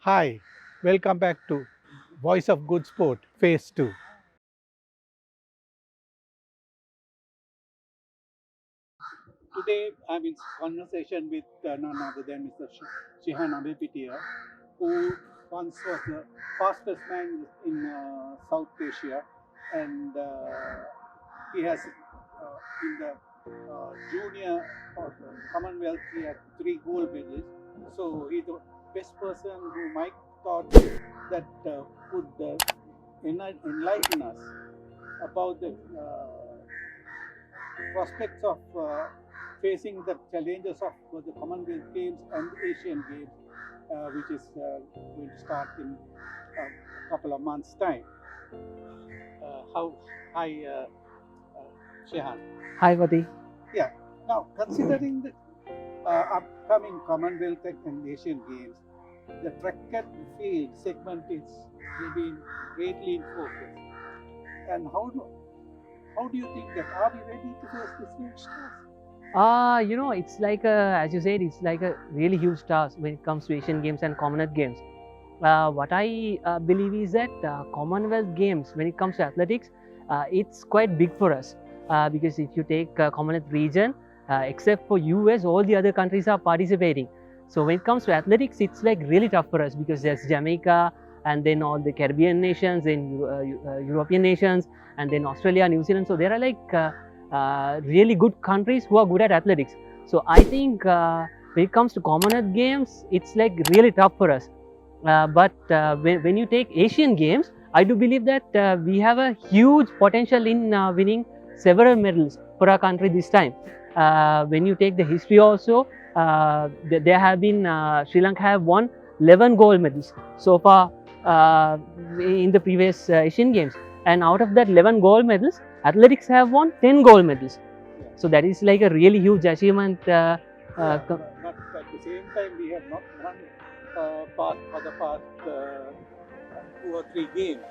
Hi, welcome back to Voice of Good Sport Phase 2. Today I'm in conversation with none other than Mr. Shehan Ambepitiya, who once was the fastest man in South Asia, and he has in the junior or Commonwealth he had 3 gold medals. So he's the best person who might thought that could enlighten us about the prospects of facing the challenges of the Commonwealth Games and Asian Games, which is going to start in a couple of months' time. Hi, Shehan. Hi, Vati. Yeah. Now, considering the upcoming Commonwealth and Asian Games, the track and field segment is being greatly in focus. And how do you think that are we ready to face this huge task? It's like as you said, it's like a really huge task when it comes to Asian Games and Commonwealth Games. What I believe is that Commonwealth Games, when it comes to athletics, it's quite big for us because if you take Commonwealth region, except for US, all the other countries are participating. So when it comes to athletics, it's like really tough for us because there's Jamaica and then all the Caribbean nations, then European nations, and then Australia, New Zealand. So there are like really good countries who are good at athletics. So I think when it comes to Commonwealth Games, it's like really tough for us. When you take Asian Games, I do believe that we have a huge potential in winning several medals for our country this time. When you take the history also, there have been Sri Lanka have won 11 gold medals so far in the previous Asian Games, and out of that 11 gold medals, athletics have won 10 gold medals. So that is like a really huge achievement. But at the same time, we have not won for the past 2 or 3 games,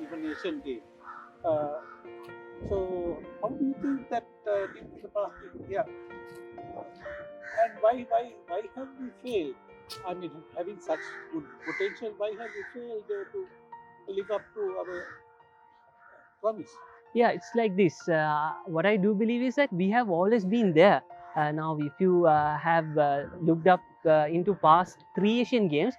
even Asian Games. So how do you think that in the past, yeah, and why have we failed? I mean, having such good potential, why have we failed to live up to our promise? Yeah, it's like this. What I do believe is that we have always been there. Now, if you have looked up into past 3 Asian Games,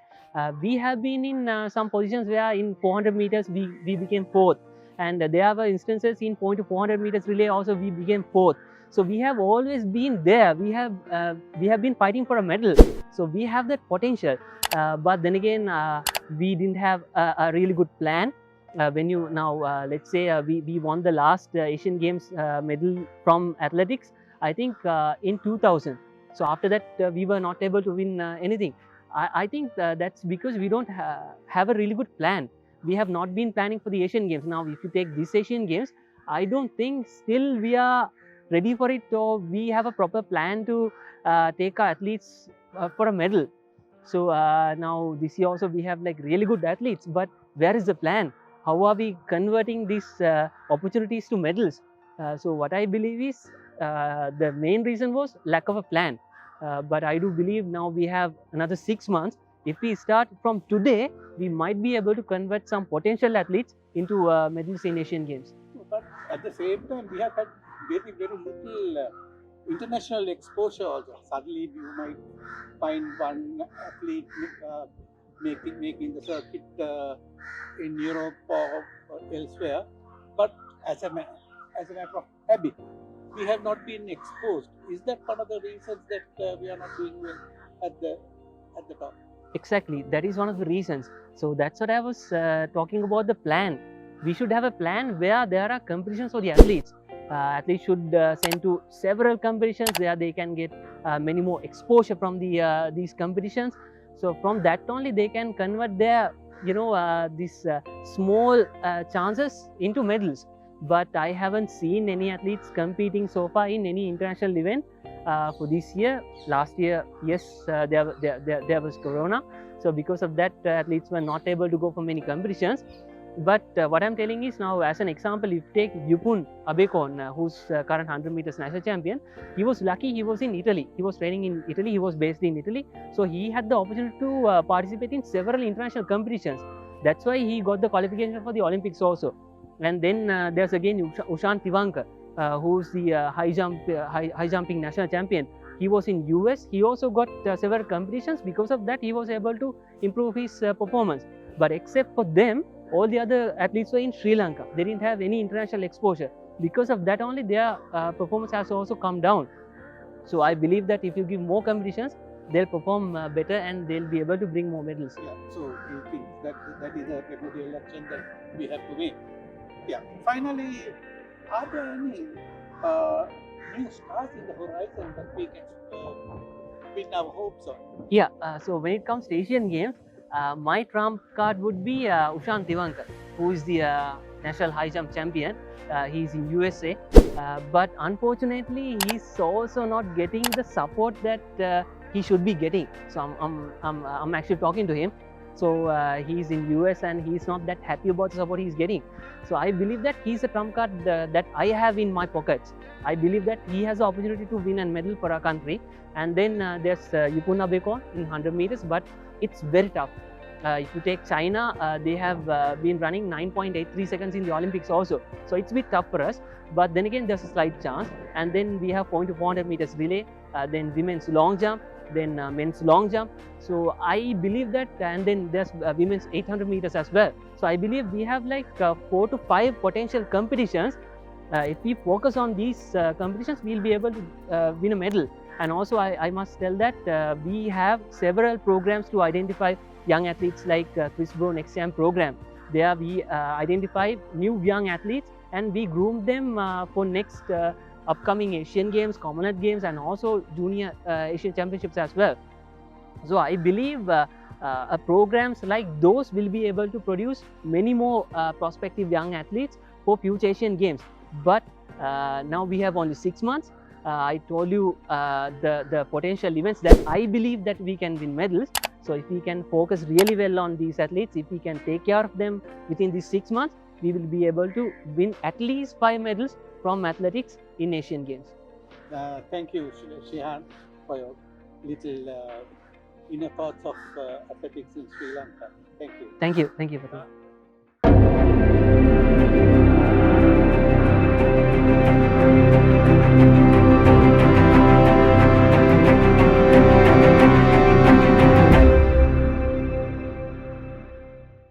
we have been in some positions where in 400 meters we became fourth, and there were instances in point to 400 meters relay also we became fourth. So we have always been there. We have been fighting for a medal. So we have that potential, but then again, we didn't have a really good plan. When you now let's say we won the last Asian Games medal from athletics, I think in 2000. So after that we were not able to win anything. I think that's because we don't have a really good plan. We have not been planning for the Asian Games. Now if you take this Asian Games, I don't think still we are ready for it, or we have a proper plan to take our athletes for a medal. So now this year also we have like really good athletes, but where is the plan? How are we converting these opportunities to medals? So what I believe is the main reason was lack of a plan. But I do believe now we have another 6 months. If we start from today, we might be able to convert some potential athletes into medals in Asian Games. But at the same time, we have had very little international exposure also. Suddenly you might find one athlete making the circuit in Europe or elsewhere, but as a matter of habit, we have not been exposed. Is that one of the reasons that we are not doing well at the top? Exactly, that is one of the reasons. So that's what I was talking about, the plan. We should have a plan where there are competitions for the athletes. Athletes should send to several competitions where they can get many more exposure from these competitions. So from that only they can convert their these small chances into medals. But I haven't seen any athletes competing so far in any international event for this year. Last year, yes, there was Corona. So because of that, athletes were not able to go for many competitions. But what I'm telling is now, as an example, if you take Yupun Abekon, who's current 100 meters national champion, he was lucky. He was in Italy. He was training in Italy. He was based in Italy, so he had the opportunity to participate in several international competitions. That's why he got the qualification for the Olympics also. And then there's again Ushan Tivankar, who's the high jumping national champion. He was in US. He also got several competitions. Because of that, he was able to improve his performance. But except for them, all the other athletes were in Sri Lanka. They didn't have any international exposure. Because of that only, their performance has also come down. So I believe that if you give more competitions, they'll perform better and they'll be able to bring more medals. Yeah, so you think that is a remedial action that we have to make. Yeah. Finally, are there any new stars in the horizon that we can pin our hopes on? Yeah, so when it comes to Asian Games, my trump card would be Ushan Tivankar, who is the national high jump champion. He's in USA, but unfortunately, he's also not getting the support that he should be getting. So I'm actually talking to him. So he's in US and he's not that happy about the support he's getting. So I believe that he's a trump card that I have in my pockets. I believe that he has the opportunity to win a medal for our country. And then there's Yupun Abekon in 100 meters, but it's very tough. If you take China, they have been running 9.83 seconds in the Olympics also. So it's a bit tough for us. But then again, there's a slight chance. And then we have point to 400 meters relay, then women's long jump, then men's long jump. So I believe that, and then there's women's 800 meters as well. So I believe we have like 4 to 5 potential competitions. If we focus on these competitions, we'll be able to win a medal. And also, I must tell that we have several programs to identify young athletes, like Chris Bro Next Jam program. There we identify new young athletes and we groom them for next upcoming Asian Games, Commonwealth Games, and also Junior Asian Championships as well. So I believe programs like those will be able to produce many more prospective young athletes for future Asian Games. But now we have only 6 months. I told you the potential events that I believe that we can win medals. So if we can focus really well on these athletes, if we can take care of them within these 6 months, we will be able to win at least 5 medals from athletics in Asian Games. Thank you, Shehan, for your little inner thoughts of athletics in Sri Lanka. Thank you. Thank you. Thank you, Fatih.